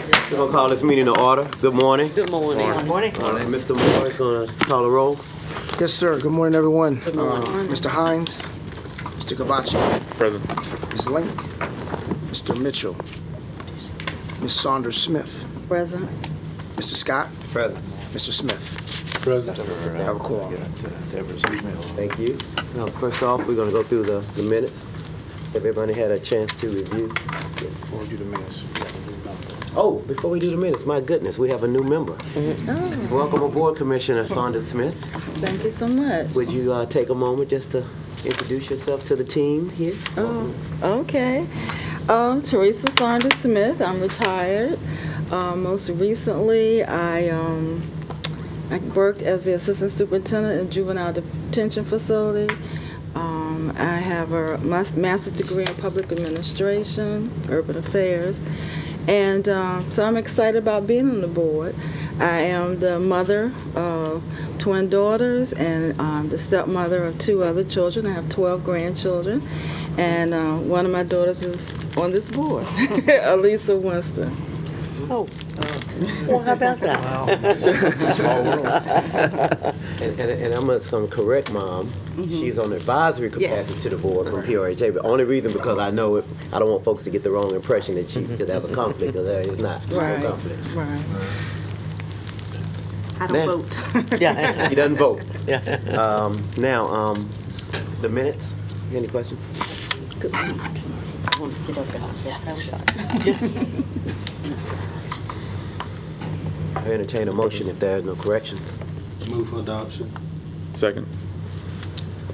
We're going to call this meeting to order. Good morning. Good morning. Good morning. All right, Mr. Moore is going to call a roll. Yes, sir. Good morning, everyone. Good morning. Mr. Hines, Mr. Cavachi, Present. Ms. Link, Mr. Mitchell, Ms. Saunders Smith, Present. Mr. Scott, Present. Mr. Smith. Present. Have a quorum. Thank you. Now, first off, we're going to go through the minutes. Everybody had a chance to review. Before we do the minutes. Oh, before we do the minutes, my goodness, we have a new member. Oh, Welcome aboard, Commissioner Saunders Smith. thank you so much. Would you take a moment just to introduce yourself to the team here? Oh, okay. Teresa Saunders Smith. I'm retired. Most recently, I worked as the assistant superintendent in juvenile detention facility. I have a master's degree in public administration, urban affairs, and so I'm excited about being on the board. I am the mother of twin daughters and the stepmother of 2 other children. I have 12 grandchildren, and one of my daughters is on this board, Elisa Winston. Oh, well, how about that? Small world. And I'm going to correct Mom. She's on advisory capacity to the board from PRHA, but only reason because I know it, I don't want folks to get the wrong impression that she's, because there's a conflict, because there is not. There's Right, no conflict. right. I Now- don't vote. Yeah, she doesn't vote. Yeah. Now, the minutes, any questions? I want to get up and yeah, I'm sorry. I entertain a motion if there are no corrections. Move for adoption. Second.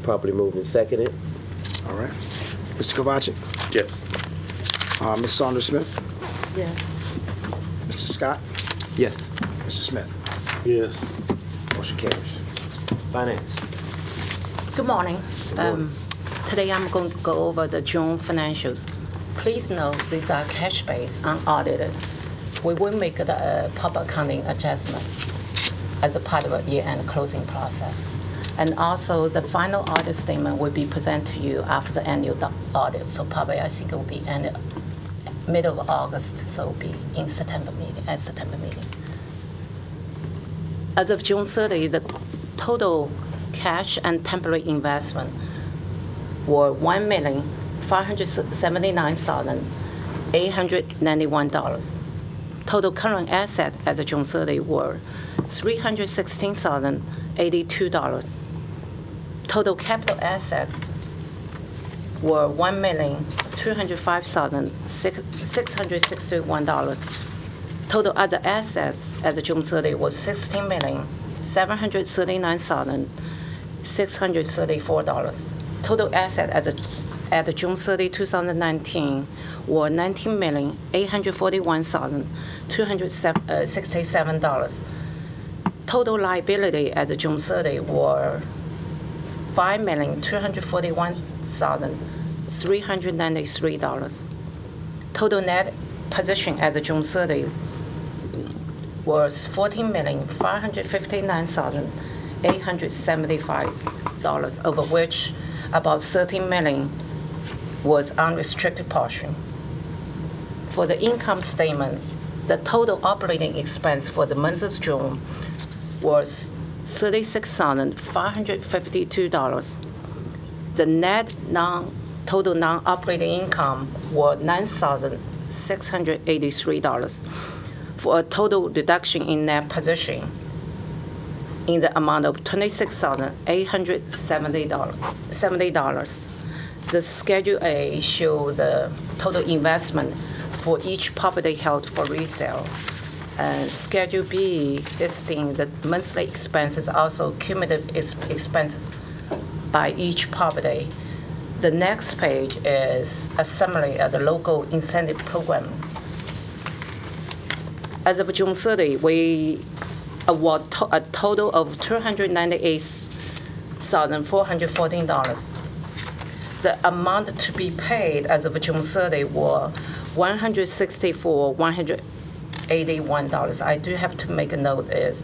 Properly moved and seconded. All right. Mr. Cavachi, Yes. Ms. Saunders Smith, Yeah. Mr. Scott, Yes. Mr. Smith. Yes. Motion carries. Finance. Good morning. morning. Today I'm going to go over the June financials. Please note these are cash-based, unaudited. We will make the proper accounting adjustment as a part of a year-end closing process. And also the final audit statement will be presented to you after the annual audit. So probably I think it will be middle of August, so it will be in September meeting. As of June 30, the total cash and temporary investment were $1,579,891. Total current asset as of June 30 were $316,082. Total capital asset were $1,205,661. Total other assets as of June 30 was $16,739,634. Total asset at the June 30, 2019 were $19,841,267. Total liability at the June 30 were $5,241,393. Total net position at the June 30 was $14,559,875, of which about $13 million was unrestricted portion. For the income statement, the total operating expense for the month of June was $36,552. The net total non-operating income was $9,683, for a total reduction in net position in the amount of $26,870. The Schedule A shows the total investment for each property held for resale. And Schedule B listing the monthly expenses, also cumulative expenses by each property. The next page is a summary of the local incentive program. As of June 30, we award a total of $298,414. The amount to be paid as of June 30 were $164,181. I do have to make a note is,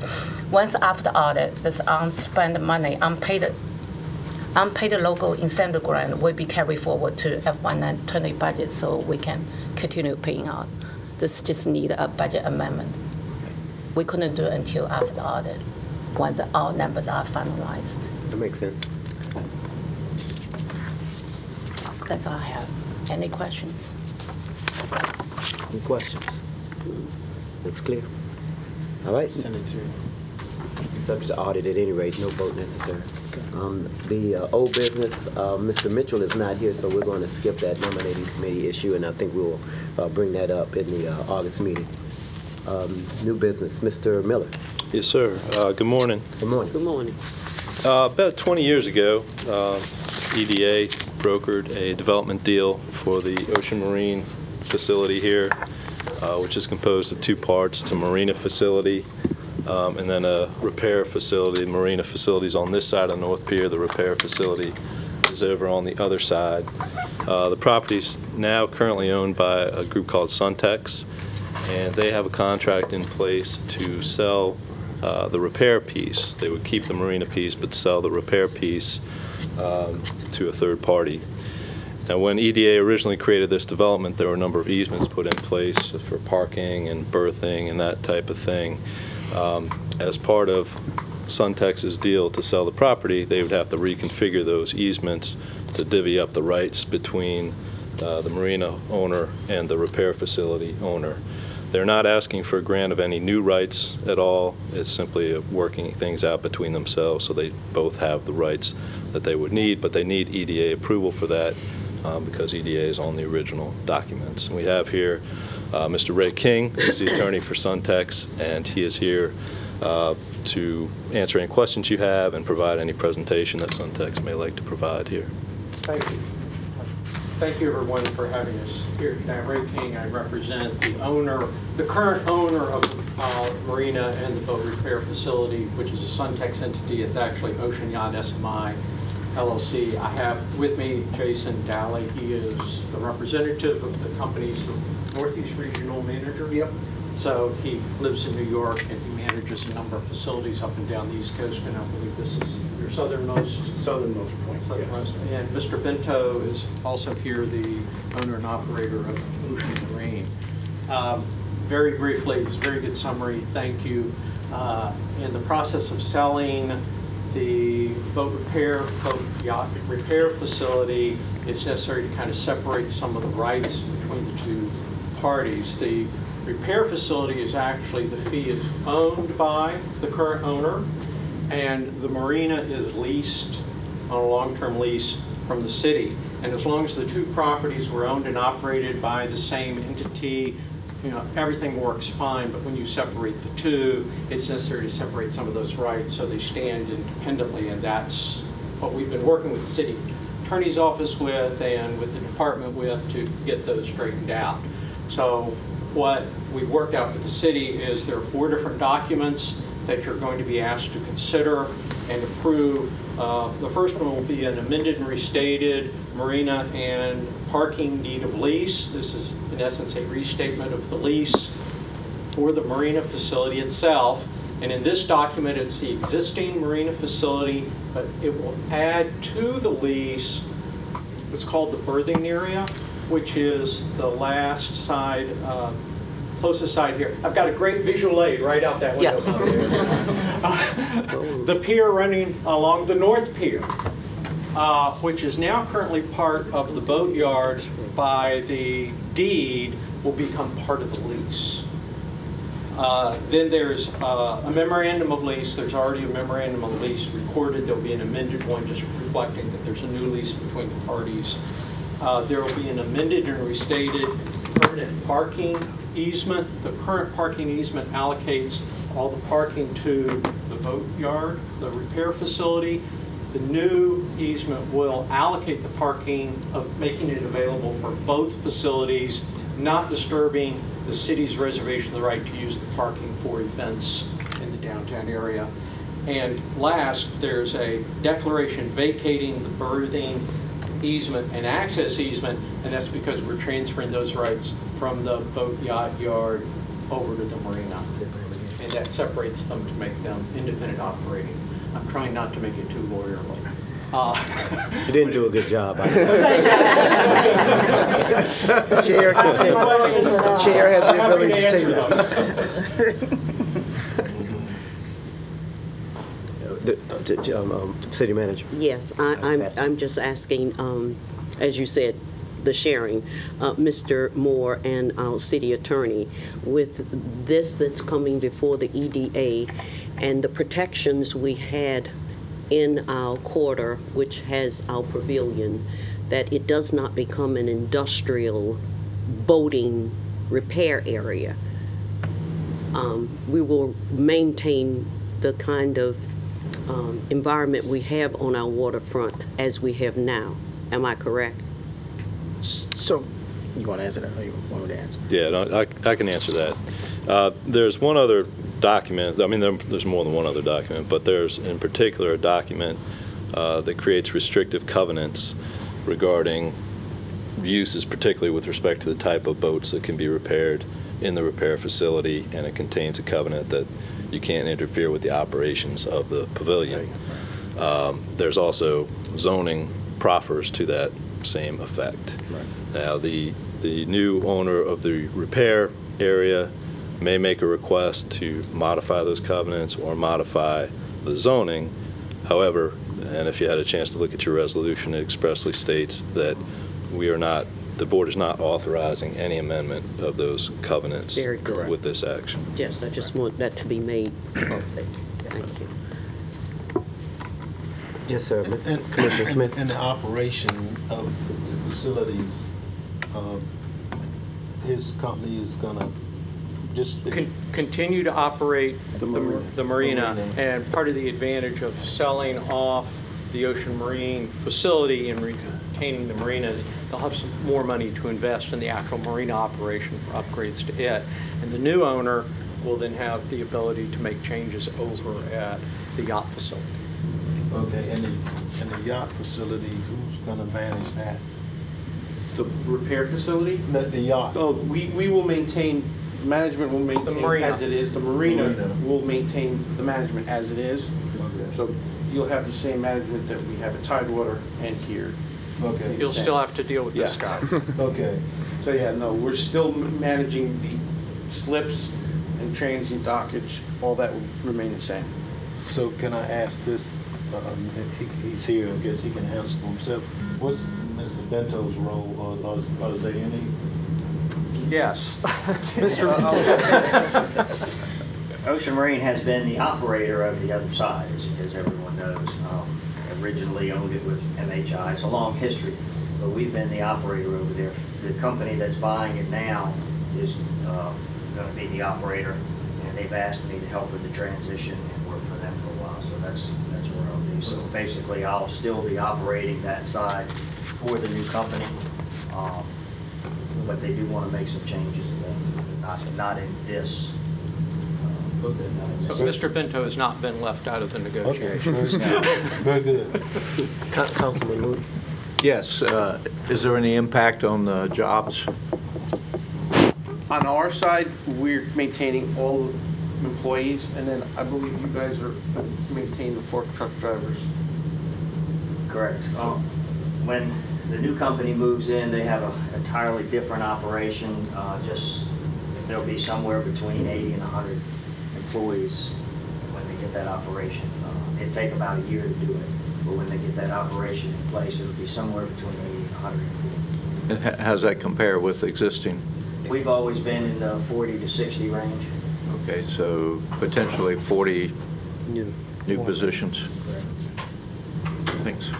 once after audit, this unspent money, unpaid local incentive grant will be carried forward to FY20 budget, so we can continue paying out This just need a budget amendment. We couldn't do it until after the audit, once our numbers are finalized. That makes sense. That's all I have. Any questions? Any questions? Looks clear. All right. Send it to you. Subject to audit at any rate, no vote necessary. The old business, Mr. Mitchell is not here, so we're going to skip that nominating committee issue, and I think we'll bring that up in the August meeting. New business, Mr. Miller. Yes, sir. Good morning. Good morning. Good morning. About 20 years ago, EDA brokered a development deal for the Ocean Marine facility here, which is composed of two parts. It's a marina facility and then a repair facility. The marina facility is on this side of North Pier. The repair facility is over on the other side. The property is now currently owned by a group called Suntex, and they have a contract in place to sell the repair piece. They would keep the marina piece but sell the repair piece to a third party. Now, when EDA originally created this development, there were a number of easements put in place for parking and berthing and that type of thing. As part of Suntex's deal to sell the property, they would have to reconfigure those easements to divvy up the rights between the marina owner and the repair facility owner. They're not asking for a grant of any new rights at all. It's simply working things out between themselves so they both have the rights that they would need, but they need EDA approval for that because EDA is on the original documents. And we have here Mr. Ray King, who's the attorney for Suntex, and he is here to answer any questions you have and provide any presentation that Suntex may like to provide here. Thank you. Thank you, everyone, for having us here today. I'm Ray King. I represent the owner, the current owner of the marina and the boat repair facility, which is a Suntex entity. It's actually Ocean Yacht SMI LLC. I have with me Jason Dally. He is the representative of the company's Northeast Regional Manager. Yep. So he lives in New York and he manages a number of facilities up and down the East Coast, and I believe this is your southernmost point. Southernmost. Yes. And Mr. Bento is also here, the owner and operator of Ocean Marine. Very briefly, it's a very good summary. Thank you. In the process of selling the yacht repair facility, it's necessary to kind of separate some of the rights between the two parties. The repair facility is actually, the fee is owned by the current owner, and the marina is leased on a long-term lease from the city. And as long as the two properties were owned and operated by the same entity, you know, everything works fine. But when you separate the two, it's necessary to separate some of those rights so they stand independently, and that's what we've been working with the city attorney's office with and with the department with to get those straightened out. So what we worked out with the city is there are 4 different documents that you're going to be asked to consider and approve. The first one will be an amended and restated marina and parking deed of lease. This is in essence a restatement of the lease for the marina facility itself. And in this document, it's the existing marina facility, but it will add to the lease what's called the berthing area, which is the last side, closest side here. I've got a great visual aid right out that window. Yeah. The pier running along the North Pier, which is now currently part of the boatyard by the deed, will become part of the lease. Then there's a memorandum of lease. There's already a memorandum of lease recorded. There'll be an amended one just reflecting that there's a new lease between the parties. There will be an amended and restated permanent parking easement. The current parking easement allocates all the parking to the boatyard, the repair facility. The new easement will allocate the parking, of making it available for both facilities, not disturbing the city's reservation of the right to use the parking for events in the downtown area. And last, there's a declaration vacating the berthing easement and access easement, and that's because we're transferring those rights from the boat yacht yard over to the marina. And that separates them to make them independent operating. I'm trying not to make it too lawyerly. You didn't do a good job. Chair can say, Chair has the ability to say that. City Manager. Yes, I'm just asking, as you said, the sharing, Mr. Moore and our city attorney, with this that's coming before the EDA and the protections we had in our quarter, which has our pavilion, that it does not become an industrial boating repair area. We will maintain the kind of environment we have on our waterfront as we have now. Am I correct? So, you want to answer that, or you want me to answer? Yeah, no, I can answer that. There's one other document, I mean, there's more than one other document, but there's in particular a document that creates restrictive covenants regarding uses, particularly with respect to the type of boats that can be repaired in the repair facility, and it contains a covenant that you can't interfere with the operations of the pavilion. There's also zoning proffers to that same effect. Right. Now, the new owner of the repair area may make a request to modify those covenants or modify the zoning. However, and if you had a chance to look at your resolution, it expressly states that the board is not authorizing any amendment of those covenants Very correct. with this action. Yes, I just want that to be made perfect. Thank you. Yes, sir. Commissioner Smith. In the operation of the facilities, his company is going to just Continue to operate the marina, and part of the advantage of selling off the Ocean Marine facility and retaining the marina, they'll have some more money to invest in the actual marina operation for upgrades to it. And the new owner will then have the ability to make changes over at the yacht facility. Okay, and the yacht facility, who's going to manage that? The repair facility? The yacht. Oh, we will maintain, management will maintain marina. as it is. The marina Marina. will maintain the management as it is. Okay. So you'll have the same management that we have at Tidewater and here. Okay. You'll still have to deal with this Yeah. guy. Okay. So yeah, no, we're still managing the slips and transient dockage. All that will remain the same. So can I ask this? If he's here, I guess he can answer for himself. What's Mr. Bento's role, or is there any? Yes. Mr. Ocean Marine has been the operator of the other side, as everyone knows. Originally owned it with MHI. It's a long history, but we've been the operator over there. The company that's buying it now is going to be the operator, and they've asked me to help with the transition and work for them for a while. So that's where I'll be. So basically, I'll still be operating that side for the new company, but they do want to make some changes in that, not in this. Okay. So Mr. Bento has not been left out of the negotiations. Okay. Very good. Councilman Moody. Yes. Is there any impact on the jobs? On our side, we're maintaining all the employees, and then I believe you guys are maintaining the fork truck drivers. Correct. When the new company moves in, they have an entirely different operation. There'll be somewhere between 80 and 100 employees when they get that operation. It'll take about a year to do it, but when they get that operation in place, it'll be somewhere between 80 and 100 employees. And how does that compare with existing? We've always been in the 40 to 60 range. Okay, so potentially 40 new positions. Thanks.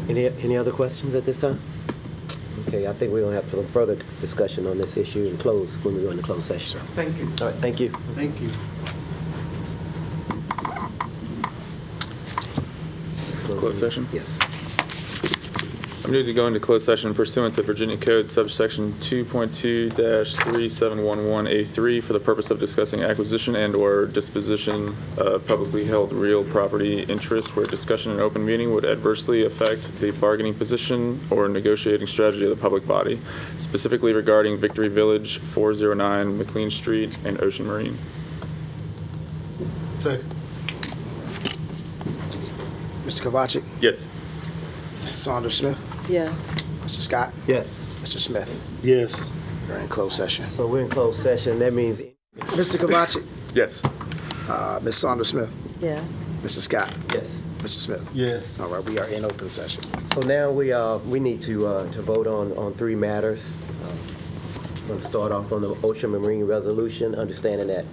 Any other questions at this time? Okay, I think we're going to have some further discussion on this issue in close when we go into closed session. Thank you. All right, thank you. Thank you. Closed session? Yes. I'm due to go into closed session pursuant to Virginia Code subsection 2.2-3711A3 for the purpose of discussing acquisition and/or disposition of publicly held real property interest where discussion in open meeting would adversely affect the bargaining position or negotiating strategy of the public body, specifically regarding Victory Village, 409 McLean Street, and Ocean Marine. Second. Mr. Kovacic, Yes. Mrs. Saunders Smith, Yes. Mr. Scott, Yes. Mr. Smith. Yes. You're in closed session. So we're in closed session. That means Mr. Kovacic, Yes. Ms. Saunders Smith, Yes. Mr. Scott, yes. Mr. Smith. Yes. All right, we are in open session. So now we need to vote on three matters. I'm going to start off on the Ocean Marine Resolution, understanding that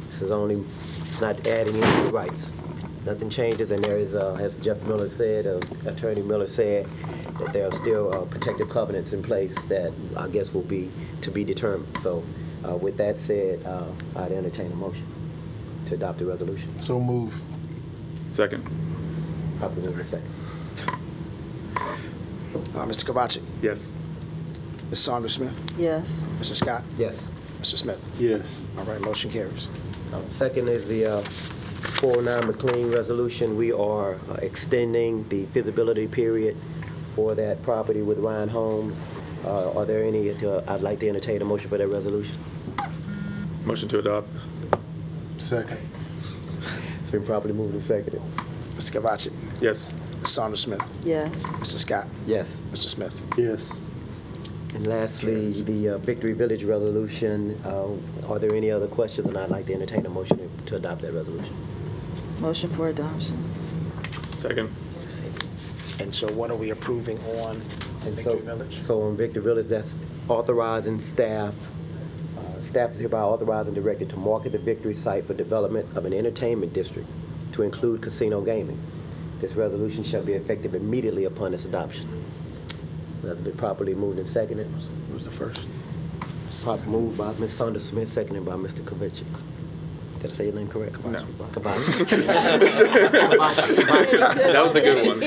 this is only not adding any new rights. Nothing changes, and there is, as Jeff Miller said, Attorney Miller said, that there are still protective covenants in place that I guess will be to be determined. So with that said, I'd entertain a motion to adopt the resolution. So move. Second. Probably in a second. Mr. Kovacic, Yes. Ms. Saunders Smith, Yes. Mr. Scott, Yes. Mr. Smith. Yes. All right, motion carries. Second is the 409 McLean resolution. We are extending the feasibility period for that property with Ryan Homes. Are there any, I'd like to entertain a motion for that resolution. Motion to adopt. Second. It's been properly moved and seconded. Mr. Kovacic, Yes. Ms. Saunders Smith, Yes. Mr. Scott, Yes. Mr. Smith. Yes. And lastly, the Victory Village resolution. Are there any other questions? And I'd like to entertain a motion to adopt that resolution. Motion for adoption. Second. And so what are we approving on And Victory Village? So on Victory Village, that's authorizing staff. Staff is hereby authorized and directed to market the Victory site for development of an entertainment district to include casino gaming. This resolution shall be effective immediately upon its adoption. That's been properly moved and seconded. Who's the first? Properly moved by Ms. Saunders Smith, seconded by Mr. Kovacic. Did I say your name correct? No. Kovacic. That was a good one.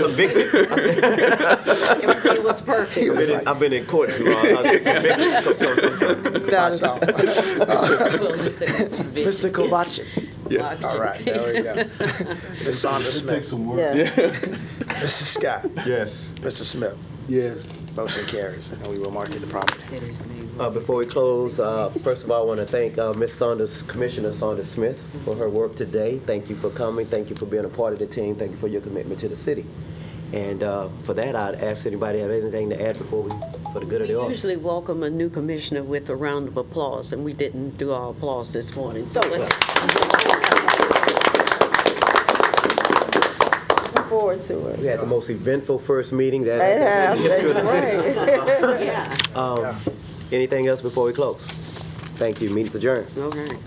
Convicted. It was perfect. I've been in court too long. Not at all. Mr. Kovacic. Yes. All right, there we go. Ms. Saunders Take Smith, some work. Yes. Mr. Scott, Yes. Mr. Smith. Yes. Motion carries, and we will market the property. Before we close, first of all, I want to thank Ms. Saunders, Commissioner Saunders Smith, for her work today. Thank you for coming. Thank you for being a part of the team. Thank you for your commitment to the city. And for that, I'd ask anybody have anything to add for the good of the We order. usually welcome a new commissioner with a round of applause, and we didn't do our applause this morning. So let's. Looking forward to it. We had the most eventful first meeting that It in the history of the happened, city. right. Yeah. Anything else before we close? Thank you. Meeting's adjourned. Okay.